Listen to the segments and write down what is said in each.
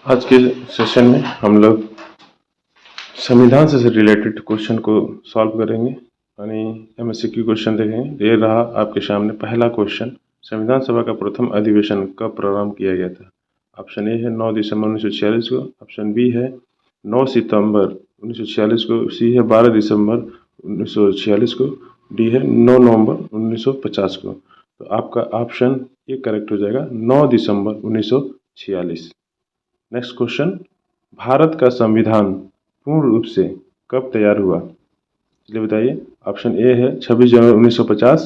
आज के सेशन में हम लोग संविधान से रिलेटेड क्वेश्चन को सॉल्व करेंगे यानी एमएसक्यू क्वेश्चन देखेंगे। ये रहा आपके सामने पहला क्वेश्चन। संविधान सभा का प्रथम अधिवेशन कब प्रारंभ किया गया था? ऑप्शन ए है 9 दिसंबर 1946 को, ऑप्शन बी है 9 सितंबर 1946 को, सी है 12 दिसंबर 1946 को, डी है 9 नवंबर 1950 को। तो आपका ऑप्शन ये करेक्ट हो जाएगा 9 दिसंबर 1946। नेक्स्ट क्वेश्चन, भारत का संविधान पूर्ण रूप से कब तैयार हुआ? चलिए बताइए। ऑप्शन ए है 26 जनवरी 1950,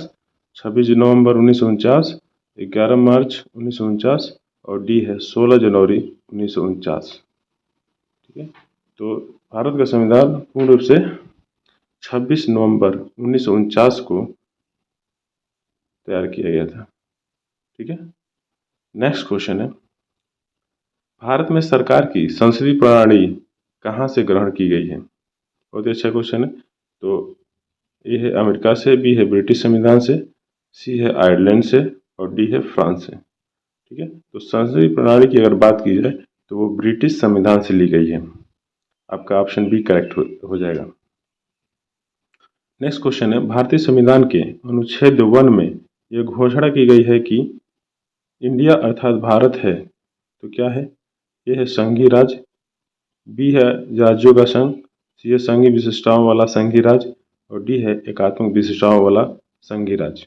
26 नवंबर 1949, 11 मार्च 1949 और डी है 16 जनवरी 1949। ठीक है, तो भारत का संविधान पूर्ण रूप से 26 नवंबर 1949 को तैयार किया गया था। ठीक है, नेक्स्ट क्वेश्चन है, भारत में सरकार की संसदीय प्रणाली कहाँ से ग्रहण की गई है? बहुत ही अच्छा क्वेश्चन है। तो ए है अमेरिका से, बी है ब्रिटिश संविधान से, सी है आयरलैंड से और डी है फ्रांस से। ठीक है, तो संसदीय प्रणाली की अगर बात की जाए तो वो ब्रिटिश संविधान से ली गई है। आपका ऑप्शन बी करेक्ट हो जाएगा। नेक्स्ट क्वेश्चन है, भारतीय संविधान के अनुच्छेद 1 में यह घोषणा की गई है कि इंडिया अर्थात भारत है तो क्या है? ये है संघीय राज्य, बी है राज्यों का संघ, सी है संघीय विशिष्टताओं वाला संघीय राज्य और डी है एकात्मक विशिष्टताओं वाला संघीय राज्य।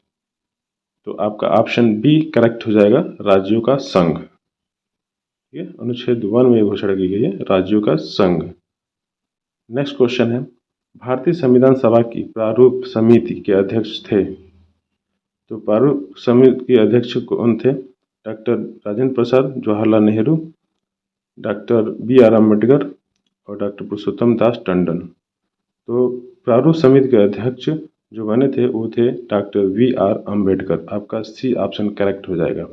तो आपका ऑप्शन बी करेक्ट हो जाएगा, राज्यों का संघ। ठीक है, अनुच्छेद 1 में घोषणा की गई है राज्यों का संघ। नेक्स्ट क्वेश्चन है, भारतीय संविधान सभा की प्रारूप समिति के अध्यक्ष थे? तो प्रारूप समिति के अध्यक्ष कौन थे? डॉक्टर राजेंद्र प्रसाद, जवाहरलाल नेहरू, डॉक्टर बी.आर. अम्बेडकर और डॉक्टर पुरुषोत्तम दास टंडन। तो प्रारूप समिति के अध्यक्ष जो बने थे वो थे डॉक्टर बी.आर. अम्बेडकर। आपका सी ऑप्शन करेक्ट हो जाएगा।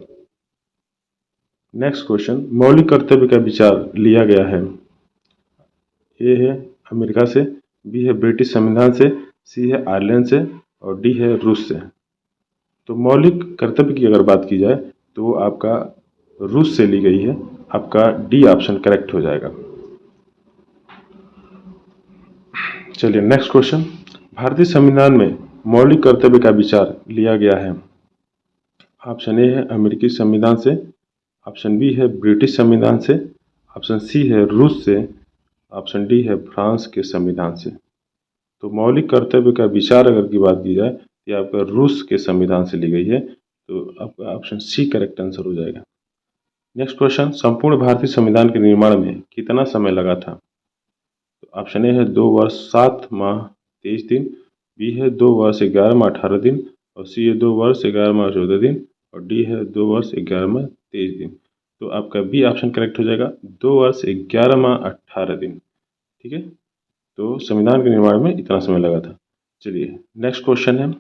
नेक्स्ट क्वेश्चन, मौलिक कर्तव्य का विचार लिया गया है? ए है अमेरिका से, बी है ब्रिटिश संविधान से, सी है आयरलैंड से और डी है रूस से। तो मौलिक कर्तव्य की अगर बात की जाए तो वो आपका रूस से ली गई है। आपका डी ऑप्शन करेक्ट हो जाएगा। चलिए नेक्स्ट क्वेश्चन, भारतीय संविधान में मौलिक कर्तव्य का विचार लिया गया है? ऑप्शन ए है अमेरिकी संविधान से, ऑप्शन बी है ब्रिटिश संविधान से, ऑप्शन सी है रूस से, ऑप्शन डी है फ्रांस के संविधान से। तो मौलिक कर्तव्य का विचार अगर की बात की जाए तो ये आपका रूस के संविधान से ली गई है। तो आपका ऑप्शन सी करेक्ट आंसर हो जाएगा। नेक्स्ट क्वेश्चन, संपूर्ण भारतीय संविधान के निर्माण में कितना समय लगा था? तो ऑप्शन ए है 2 वर्ष 7 माह 23 दिन, बी है 2 वर्ष 11 माह 18 दिन और सी है 2 वर्ष 11 माह 14 दिन और डी है 2 वर्ष 11 माह 23 दिन। तो आपका बी ऑप्शन करेक्ट हो जाएगा, 2 वर्ष 11 माह 18 दिन। ठीक है, तो संविधान के निर्माण में इतना समय लगा था। चलिए नेक्स्ट क्वेश्चन है,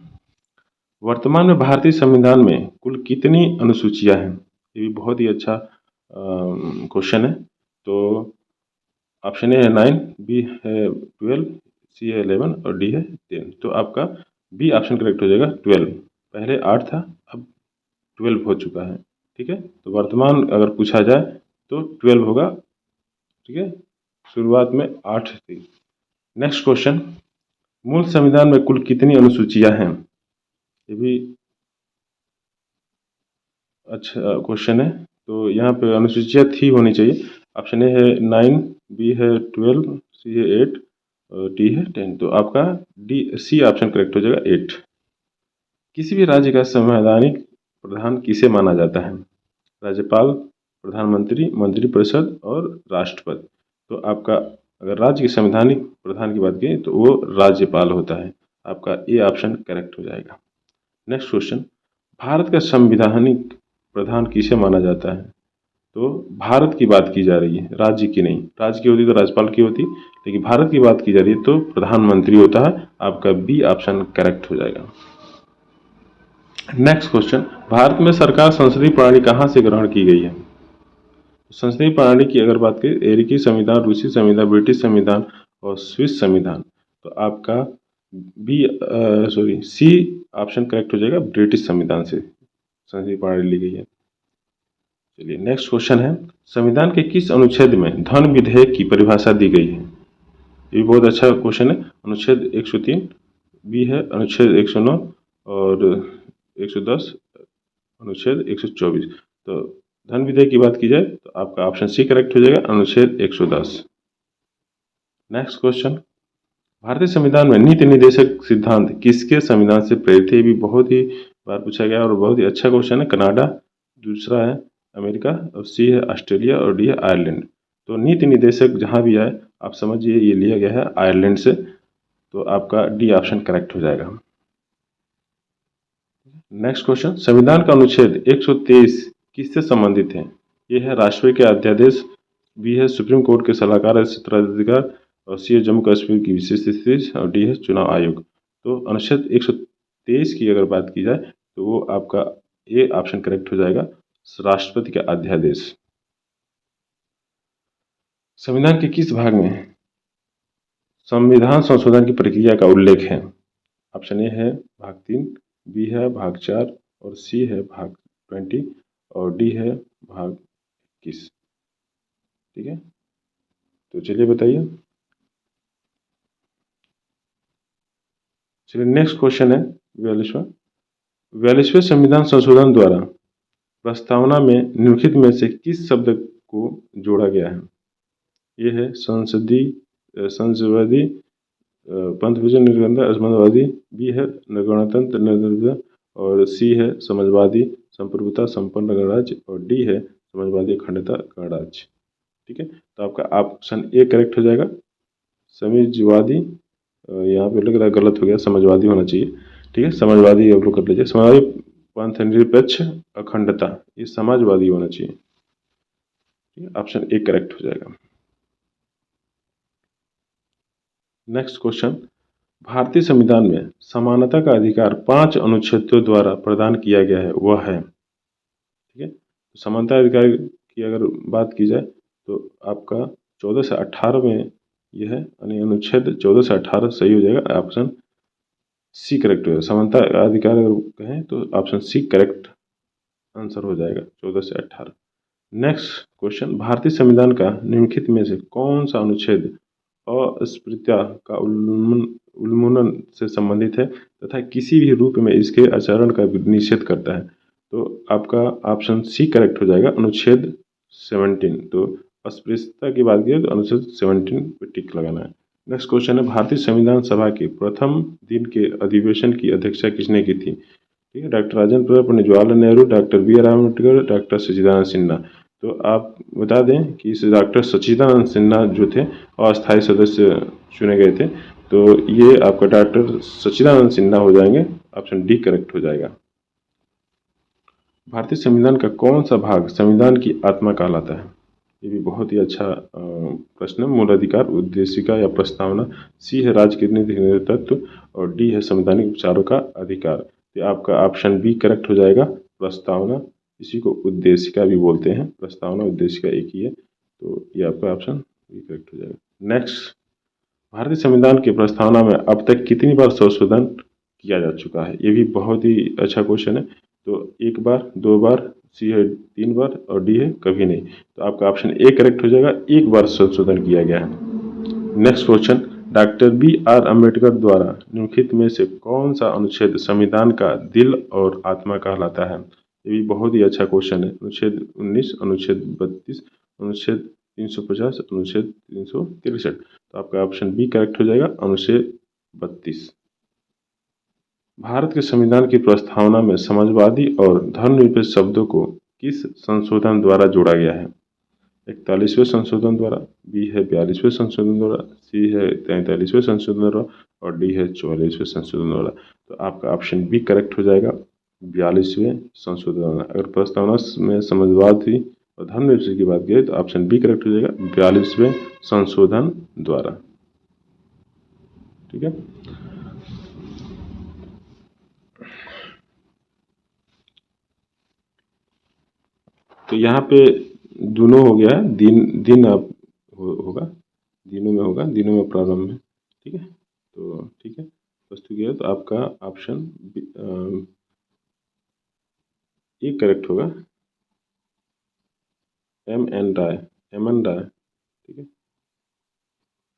वर्तमान में भारतीय संविधान में कुल कितनी अनुसूचियां हैं? ये भी बहुत ही अच्छा क्वेश्चन है। तो ऑप्शन ए है 9, बी है 12, सी है 11 और डी है 10। तो आपका बी ऑप्शन करेक्ट हो जाएगा 12। पहले 8 था, अब 12 हो चुका है। ठीक है, तो वर्तमान अगर पूछा जाए तो 12 होगा। ठीक है, शुरुआत में 8 थी। नेक्स्ट क्वेश्चन, मूल संविधान में कुल कितनी अनुसूचियां हैं? ये भी अच्छा क्वेश्चन है। तो यहाँ पे अनुसूचियां थी होनी चाहिए। ऑप्शन ए है 9, बी है 12, सी है 8 और डी है 10। तो आपका डी सी ऑप्शन करेक्ट हो जाएगा 8। किसी भी राज्य का संवैधानिक प्रधान किसे माना जाता है? राज्यपाल, प्रधानमंत्री, मंत्रिपरिषद और राष्ट्रपति। तो आपका अगर राज्य के संवैधानिक प्रधान की बात करें तो वो राज्यपाल होता है। आपका ए ऑप्शन करेक्ट हो जाएगा। नेक्स्ट क्वेश्चन, भारत का संवैधानिक प्रधान किसे माना जाता है? तो भारत की बात की जा रही है, राज्य की नहीं। राज्य की होती तो राज्यपाल की होती, लेकिन भारत की बात की जा रही है तो प्रधानमंत्री होता है। आपका बी ऑप्शन करेक्ट हो जाएगा। नेक्स्ट क्वेश्चन, भारत में सरकार संसदीय प्रणाली कहाँ से ग्रहण की गई है? संसदीय प्रणाली की अगर बात करें, अमेरिकी संविधान, रूसी संविधान, ब्रिटिश संविधान और स्विस संविधान। तो आपका सी ऑप्शन करेक्ट हो जाएगा, ब्रिटिश संविधान से संसदीय प्रणाली ली गई है। चलिए नेक्स्ट क्वेश्चन है, संविधान के किस अनुच्छेद में धन विधेयक की परिभाषा दी गई है? ये भी बहुत अच्छा क्वेश्चन है। अनुच्छेद 103 बी है, अनुच्छेद 109 और 110, अनुच्छेद 124। तो धन विधेयक की बात की जाए तो आपका ऑप्शन सी करेक्ट हो जाएगा, अनुच्छेद 110। नेक्स्ट क्वेश्चन, भारतीय संविधान में नीति निर्देशक सिद्धांत किसके संविधान से प्रेरित है? ये भी बहुत ही बार पूछा गया और बहुत ही अच्छा क्वेश्चन है। कनाडा, दूसरा है अमेरिका और सी है ऑस्ट्रेलिया और डी है आयरलैंड। तो नीति निर्देशक जहाँ भी आए आप समझिए ये लिया गया है आयरलैंड से, तो आपका डी ऑप्शन करेक्ट हो जाएगा। नेक्स्ट क्वेश्चन, संविधान का अनुच्छेद 123 किससे संबंधित है? ये है राष्ट्रपति के अध्यादेश, बी है सुप्रीम कोर्ट के सलाहकार क्षेत्राधिकार और सी है जम्मू कश्मीर की विशेष स्थिति और डी है चुनाव आयोग। तो अनुच्छेद 123 की अगर बात की जाए तो वो आपका ए ऑप्शन करेक्ट हो जाएगा, राष्ट्रपति का अध्यादेश। संविधान के किस भाग में संविधान संशोधन की प्रक्रिया का उल्लेख है? ऑप्शन ए है भाग 3, बी है भाग 4 और सी है भाग 20 और डी है भाग 21। ठीक है, तो चलिए बताइए। चलिए नेक्स्ट क्वेश्चन है 42वें संविधान संशोधन द्वारा प्रस्तावना में निम्नलिखित में से किस शब्द को जोड़ा गया है? ये है संसदीय पंथ विजन निर्गंधा असमानवादी, बी है गणतंत्र निर्दलीय और सी है समाजवादी संप्रभुता संपन्न गणराज्य और डी है समाजवादी अखंडता गणराज्य। ठीक है, तो आपका ऑप्शन ए करेक्ट हो जाएगा, समाजवादी। यहाँ पे लग रहा है गलत हो गया, समाजवादी होना चाहिए। ठीक है, समाजवादी आप लोग कर लीजिए, समाजवादी पंथ निरपेक्ष अखंडता, ये समाजवादी होना चाहिए। ठीक है, ऑप्शन ए करेक्ट हो जाएगा। नेक्स्ट क्वेश्चन, भारतीय संविधान में समानता का अधिकार 5 अनुच्छेदों द्वारा प्रदान किया गया है, वह है? ठीक है, तो समानता अधिकार की अगर बात की जाए तो आपका 14 से 18 में यह है, यानी अनुच्छेद 14 से 18 सही हो जाएगा, ऑप्शन सी करेक्ट होगा। समानता अधिकार अगर कहें तो ऑप्शन सी करेक्ट आंसर हो जाएगा, 14 से 18। नेक्स्ट क्वेश्चन, भारतीय संविधान का निम्नलिखित में से कौन सा अनुच्छेद अस्पृश्यता का उन्मूलन से संबंधित है तथा किसी भी रूप में इसके आचरण का निषेध करता है? तो आपका ऑप्शन सी करेक्ट हो जाएगा, अनुच्छेद 17। तो अस्पृश्यता की बात की तो अनुच्छेद 17 पे टिक लगाना है। नेक्स्ट क्वेश्चन है, भारतीय संविधान सभा के प्रथम दिन के अधिवेशन की अध्यक्षता किसने की थी? ठीक है, doctor Rajendra Prasad, Pandit Jawaharlal Nehru, doctor B R Ambedkar, doctor Sachchidanand Sinha. तो आप बता दें कि इस डॉक्टर सच्चिदानंद सिन्हा जो थे अस्थायी सदस्य चुने गए थे, तो ये आपका डॉक्टर सच्चिदानंद सिन्हा हो जाएंगे, ऑप्शन डी करेक्ट हो जाएगा। भारतीय संविधान का कौन सा भाग संविधान की आत्मा कहलाता है? ये भी बहुत ही अच्छा प्रश्न है। मूल अधिकार, उद्देशिका या प्रस्तावना, सी है राजनीतिक तत्व और डी है संवैधानिक विचारों का अधिकार। तो आपका ऑप्शन बी करेक्ट हो जाएगा, प्रस्तावना। इसी को उद्देशिका भी बोलते हैं, प्रस्तावना उद्देशिका एक ही है, तो ये आपका ऑप्शन बी करेक्ट हो जाएगा। नेक्स्ट, भारतीय संविधान की प्रस्तावना में अब तक कितनी बार संशोधन किया जा चुका है? ये भी बहुत ही अच्छा क्वेश्चन है। तो 1 बार, 2 बार, सी है 3 बार और डी है कभी नहीं। तो आपका ऑप्शन ए करेक्ट हो जाएगा, 1 बार संशोधन किया गया है। Next question, doctor B R Ambedkar द्वारा निम्नलिखित में से कौन सा अनुच्छेद संविधान का दिल और आत्मा कहलाता है? ये भी बहुत ही अच्छा क्वेश्चन है। अनुच्छेद 19, अनुच्छेद 32, अनुच्छेद 350, अनुच्छेद 363। तो आपका ऑप्शन बी करेक्ट हो जाएगा, अनुच्छेद 32। भारत के संविधान की प्रस्तावना में समाजवादी और धर्मनिरपेक्ष शब्दों को किस संशोधन द्वारा जोड़ा गया है? 41वें संशोधन द्वारा, बी है 42वें संशोधन द्वारा, सी है 43वें संशोधन द्वारा और डी है 44वें संशोधन द्वारा। तो आपका ऑप्शन बी करेक्ट हो जाएगा, 42वें संशोधन द्वारा। अगर प्रस्तावना में समाजवादी और धर्मनिरपेक्ष की बात की तो ऑप्शन बी करेक्ट हो जाएगा, 42वें संशोधन द्वारा। ठीक है, तो यहाँ पे दोनों हो गया है, दिन आप होगा, दिनों में होगा, दिनों में प्रारंभ में। ठीक है, तो ठीक है, वस्तु गया तो आपका ऑप्शन ए करेक्ट होगा। एम एन राय, ठीक है।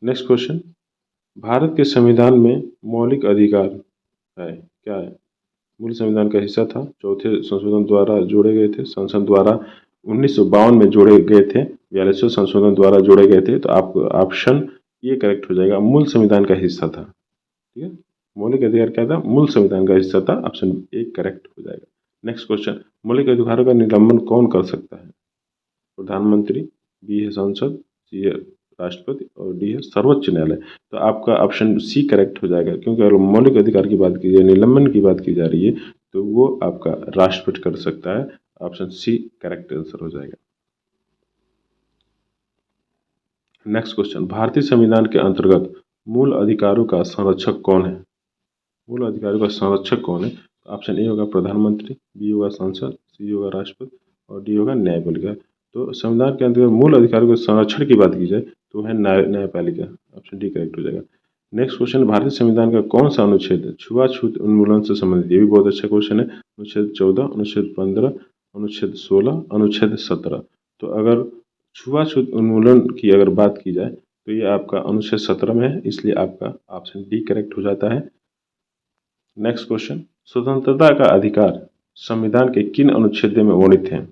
नेक्स्ट क्वेश्चन, भारत के संविधान में मौलिक अधिकार है, क्या है? मूल संविधान का हिस्सा था, चौथे संशोधन द्वारा जोड़े गए थे, संसद द्वारा 1952 में जोड़े गए थे, 42वें संशोधन द्वारा जोड़े गए थे। तो आप ऑप्शन ये करेक्ट हो जाएगा, मूल संविधान का हिस्सा था, ठीक है। मौलिक अधिकार क्या था? मूल संविधान का हिस्सा था, ऑप्शन ए करेक्ट हो जाएगा। नेक्स्ट क्वेश्चन, मौलिक अधिकारों का निलंबन कौन कर सकता है? प्रधानमंत्री, बी है संसद, सी है राष्ट्रपति और डी है सर्वोच्च न्यायालय। तो आपका ऑप्शन सी करेक्ट हो जाएगा, क्योंकि अगर मौलिक अधिकार की बात की जाए, निलंबन की बात की जा रही है, तो वो आपका राष्ट्रपति कर सकता है। ऑप्शन सी करेक्ट आंसर हो जाएगा। नेक्स्ट क्वेश्चन, भारतीय संविधान के अंतर्गत मूल अधिकारों का संरक्षक कौन है? मूल अधिकारों का संरक्षक कौन है? ऑप्शन ए होगा प्रधानमंत्री, बी होगा संसद, सी होगा राष्ट्रपति और डी होगा न्यायपालिका। तो संविधान के अंतर्गत मूल अधिकारों के संरक्षण की बात की जाए तो है न्यायपालिका, ऑप्शन डी करेक्ट हो जाएगा। नेक्स्ट क्वेश्चन, भारतीय संविधान का कौन सा अनुच्छेद छुआछूत उन्मूलन से संबंधित? ये भी बहुत अच्छा क्वेश्चन है। अनुच्छेद 14, अनुच्छेद 15, अनुच्छेद 16, अनुच्छेद 17। तो अगर छुआछूत उन्मूलन की अगर बात की जाए तो ये आपका अनुच्छेद 17 में है, इसलिए आपका ऑप्शन डी करेक्ट हो जाता है। नेक्स्ट क्वेश्चन, स्वतंत्रता का अधिकार संविधान के किन अनुच्छेद में वर्णित है?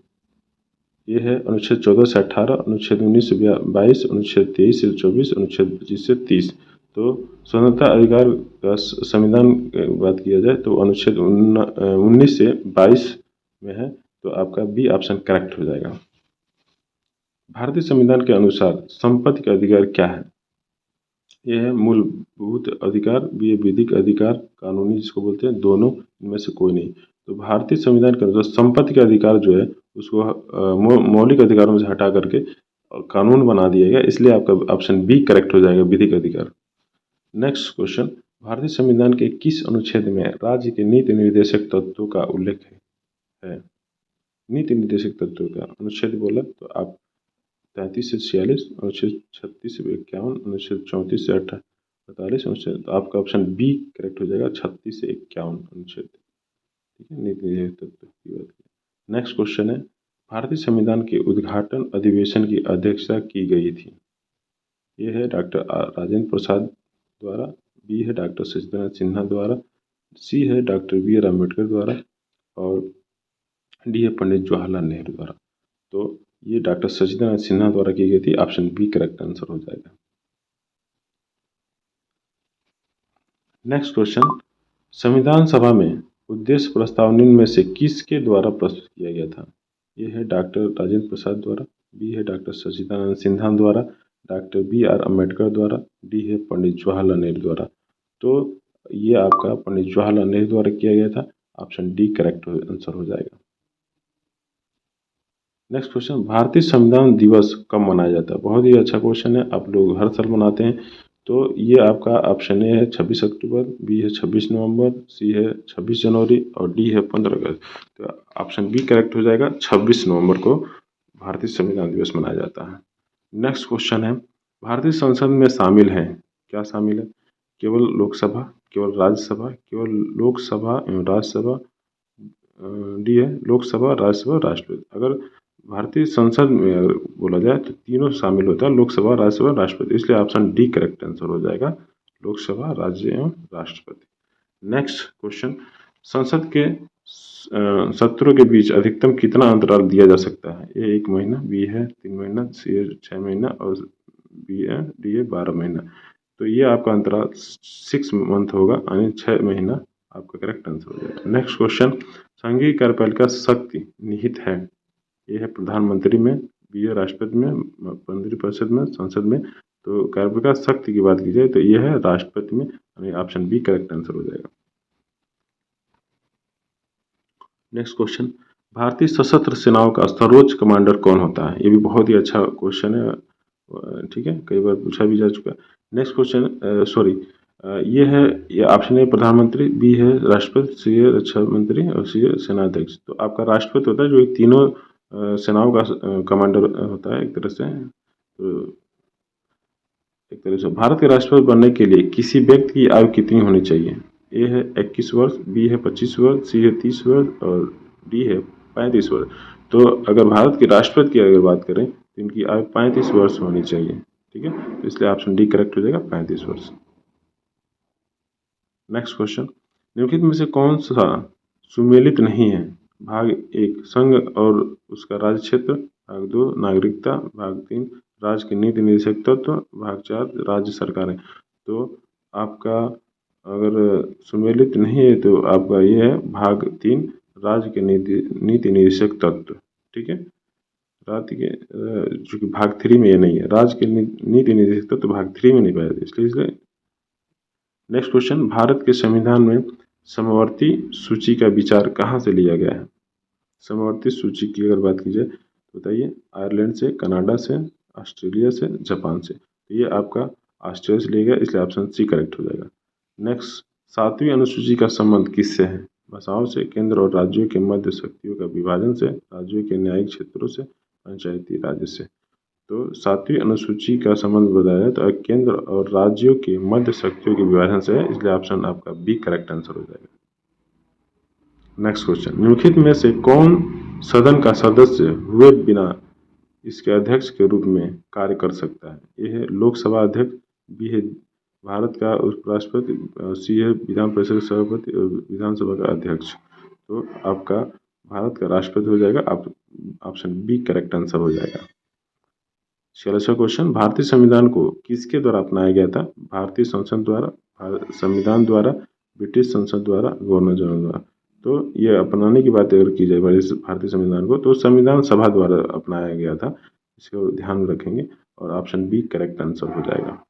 ये है अनुच्छेद 14 से 18, अनुच्छेद 19 से 22, अनुच्छेद 23 से 24, अनुच्छेद 25 से 30। तो स्वतंत्रता अधिकार का संविधान की बात किया जाए तो अनुच्छेद 19 से 22 में है, तो आपका बी ऑप्शन करेक्ट हो जाएगा। भारतीय संविधान के अनुसार संपत्ति का अधिकार क्या है? यह है मूलभूत अधिकार, बी है विधिक अधिकार, कानूनी जिसको बोलते हैं, दोनों इनमें से कोई नहीं। तो भारतीय संविधान के अनुसार संपत्ति का अधिकार जो है उसको मौलिक अधिकारों से हटा करके कानून बना दिया गया, इसलिए आपका ऑप्शन बी करेक्ट हो जाएगा, विधिक अधिकार। नेक्स्ट क्वेश्चन, भारतीय संविधान के किस अनुच्छेद में राज्य के नीति निर्देशक तत्वों का उल्लेख है? नीति निर्देशक तत्वों का अनुच्छेद बोला तो आप 33 से 46, अनुच्छेद 36 से 51, अनुच्छेद 34 से 48 अनुच्छेद, तो आपका ऑप्शन बी करेक्ट हो जाएगा, 36 से 51 अनुच्छेद, ठीक है, नीति निर्देशक तत्व की बात की। नेक्स्ट क्वेश्चन है, भारतीय संविधान के उद्घाटन अधिवेशन की अध्यक्षता की गई थी? ये है डॉक्टर राजेंद्र प्रसाद द्वारा, बी है डॉक्टर सचिदानंद सिन्हा द्वारा, सी है डॉक्टर बी आर अम्बेडकर द्वारा और डी है पंडित जवाहरलाल नेहरू द्वारा। तो ये डॉक्टर सचिदानंद सिन्हा द्वारा की गई थी, ऑप्शन बी करेक्ट आंसर हो जाएगा। नेक्स्ट क्वेश्चन, संविधान सभा में उद्देश्य प्रस्ताव निम्न में से किसके द्वारा प्रस्तुत किया गया था? ये है डॉक्टर राजेंद्र प्रसाद द्वारा, बी है डॉक्टर सचिदानंद सिन्हा द्वारा, डॉक्टर बी आर अम्बेडकर द्वारा, डी है पंडित जवाहरलाल नेहरू द्वारा। तो ये आपका पंडित जवाहरलाल नेहरू द्वारा किया गया था, ऑप्शन डी करेक्ट आंसर हो जाएगा। नेक्स्ट क्वेश्चन, भारतीय संविधान दिवस कब मनाया जाता है? बहुत ही अच्छा क्वेश्चन है, आप लोग हर साल मनाते हैं। तो ये आपका ऑप्शन ए है 26 अक्टूबर, बी है 26 नवंबर, सी है 26 जनवरी और डी है 15 अगस्त। तो ऑप्शन बी करेक्ट हो जाएगा, 26 नवंबर को भारतीय संविधान दिवस मनाया जाता है। नेक्स्ट क्वेश्चन है, भारतीय संसद में शामिल है, क्या शामिल है? केवल लोकसभा, केवल राज्यसभा, केवल लोकसभा एवं राज्यसभा, डी है लोकसभा, राज्यसभा, राष्ट्रपति। अगर भारतीय संसद में अगर बोला जाए तो तीनों शामिल होता है, लोकसभा, राज्यसभा, राष्ट्रपति, इसलिए ऑप्शन डी करेक्ट आंसर हो जाएगा, लोकसभा, राज्य एवं राष्ट्रपति। नेक्स्ट क्वेश्चन, संसद के सत्रों के बीच अधिकतम कितना अंतराल दिया जा सकता है? ए 1 महीना, बी है 3 महीना, सी है 6 महीना और डी है 12 महीना। तो ये आपका अंतराल 6 मंथ होगा, यानी 6 महीना आपका करेक्ट आंसर हो जाएगा। नेक्स्ट क्वेश्चन, संघीय कार्यपालिका शक्ति निहित है? ये है प्रधानमंत्री में, बी है राष्ट्रपति में, मंत्रिपरिषद में, संसद में। तो कार्यपालिका शक्ति की बात की जाए तो यह है राष्ट्रपति में, यानी ऑप्शन बी करेक्ट आंसर हो जाएगा। नेक्स्ट क्वेश्चन, भारतीय सशस्त्र सेनाओं का सर्वोच्च कमांडर कौन होता है? ये भी बहुत ही अच्छा क्वेश्चन है, ठीक है, कई बार पूछा भी जा चुका है। नेक्स्ट क्वेश्चन, ये ऑप्शन ए प्रधानमंत्री, बी है राष्ट्रपति, सी है रक्षा मंत्री और सी है सेनाध्यक्ष। तो आपका राष्ट्रपति होता है जो तीनों सेनाओं का कमांडर होता है एक तरह से। तो एक तरह से भारत के राष्ट्रपति बनने के लिए किसी व्यक्ति की आयु कितनी होनी चाहिए? ए है 21 वर्ष, बी है 25 वर्ष, सी है 30 वर्ष और डी है 35 वर्ष। तो अगर भारत के राष्ट्रपति की अगर बात करें तो इनकी आयु 35 वर्ष होनी चाहिए। ठीक है, तो इसलिए ऑप्शन डी करेक्ट हो जाएगा, 35 वर्ष। नेक्स्ट क्वेश्चन, निम्नलिखित में से कौन सा सुमेलित नहीं है? भाग 1 संघ और उसका राज्य क्षेत्र, भाग 2 नागरिकता, भाग 3 राज्य के नीति निदेशक तत्व, भाग 4 राज्य सरकारें। तो आपका अगर सुमेलित नहीं है तो आपका ये है भाग 3 राज्य के नीति निदेशक तत्व। ठीक है, राज्य के जो कि भाग 3 में ये नहीं है, राज्य के नीति निदेशक तत्व भाग 3 में नहीं पाया, इसलिए नेक्स्ट क्वेश्चन, भारत के संविधान में समवर्ती सूची का विचार कहाँ से लिया गया है? समवर्ती सूची की अगर बात की जाए तो बताइए, आयरलैंड से, कनाडा से, ऑस्ट्रेलिया से, जापान से। तो ये आपका ऑस्ट्रेलिया से लिया गया, इसलिए ऑप्शन सी करेक्ट हो जाएगा। नेक्स्ट, 7वीं अनुसूची का संबंध किससे है? भाषाओं से, केंद्र और राज्यों के मध्य शक्तियों का विभाजन से, राज्यों के न्यायिक क्षेत्रों से, पंचायती राज से। तो 7वीं अनुसूची का संबंध बताया जाए तो केंद्र और राज्यों के मध्य शक्तियों के विभाजन से है, इसलिए ऑप्शन आपका बी करेक्ट आंसर हो जाएगा। नेक्स्ट क्वेश्चन, निम्नलिखित में से कौन सदन का सदस्य हुए बिना इसके अध्यक्ष के रूप में कार्य कर सकता है? ये है लोकसभा अध्यक्ष, बी है भारत का उपराष्ट्रपति, सी है विधान परिषद का सभापति और विधानसभा का अध्यक्ष। तो आपका भारत का राष्ट्रपति हो जाएगा, आप ऑप्शन बी करेक्ट आंसर हो जाएगा। 16वां क्वेश्चन, भारतीय संविधान को किसके द्वारा अपनाया गया था? भारतीय संसद द्वारा, संविधान द्वारा, ब्रिटिश संसद द्वारा, गवर्नर जनरल द्वारा। तो ये अपनाने की बात अगर की जाए भारतीय संविधान को तो संविधान सभा द्वारा अपनाया गया था, इसको ध्यान में रखेंगे और ऑप्शन बी करेक्ट आंसर हो जाएगा।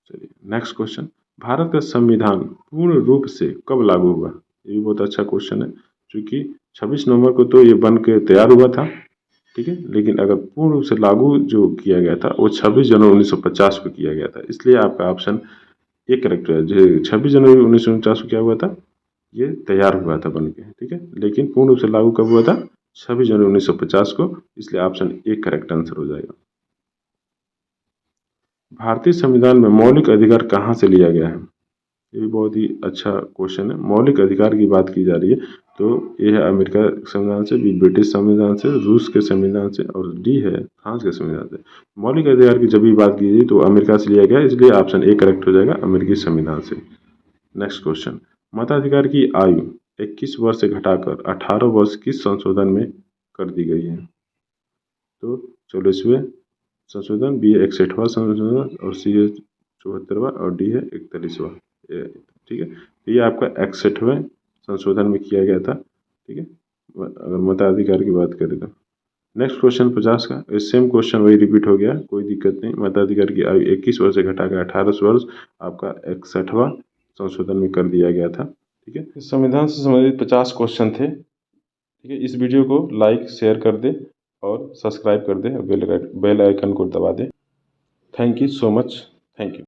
चलिए नेक्स्ट क्वेश्चन, भारत का संविधान पूर्ण रूप से कब लागू हुआ? ये भी बहुत अच्छा क्वेश्चन है, क्योंकि 26 नवंबर को तो ये बन के तैयार हुआ था। ठीक है, लेकिन अगर पूर्ण रूप से लागू जो किया गया था वो 26 जनवरी 1950 को किया गया था, इसलिए आपका ऑप्शन ए करेक्ट है। जो 26 जनवरी 1949 को क्या हुआ था, ये तैयार हुआ था बन के। ठीक है, लेकिन पूर्ण रूप से लागू कब हुआ था? 26 जनवरी 1950 को, इसलिए ऑप्शन ए करेक्ट आंसर हो जाएगा। भारतीय संविधान में मौलिक अधिकार कहाँ से लिया गया है? ये भी बहुत ही अच्छा क्वेश्चन है। मौलिक अधिकार की बात की जा रही है तो ये है अमेरिका संविधान से, बी ब्रिटिश संविधान से, रूस के संविधान से और डी है फ्रांस के संविधान से। मौलिक अधिकार की जब भी बात की जाए तो अमेरिका से लिया गया, इसलिए ऑप्शन ए करेक्ट हो जाएगा, अमेरिकी संविधान से। नेक्स्ट क्वेश्चन, मताधिकार की आयु 21 वर्ष से घटाकर 18 वर्ष किस संशोधन में कर दी गई है? तो 44वें संशोधन, बी है 61वां संशोधन और सी है 74वां और डी है 41वां। ठीक है, तो ये आपका 61वें संशोधन में किया गया था। ठीक है, अगर मताधिकार की बात करें तो। नेक्स्ट क्वेश्चन 50 का, सेम क्वेश्चन वही रिपीट हो गया, कोई दिक्कत नहीं। मताधिकार की आयु 21 वर्ष से घटाकर 18 वर्ष आपका 61वां संशोधन में कर दिया गया था। ठीक है, संविधान से संबंधित 50 क्वेश्चन थे। ठीक है, इस वीडियो को लाइक शेयर कर दे और सब्सक्राइब कर दे, बेल आइकन को दबा दे। Thank you so much, thank you.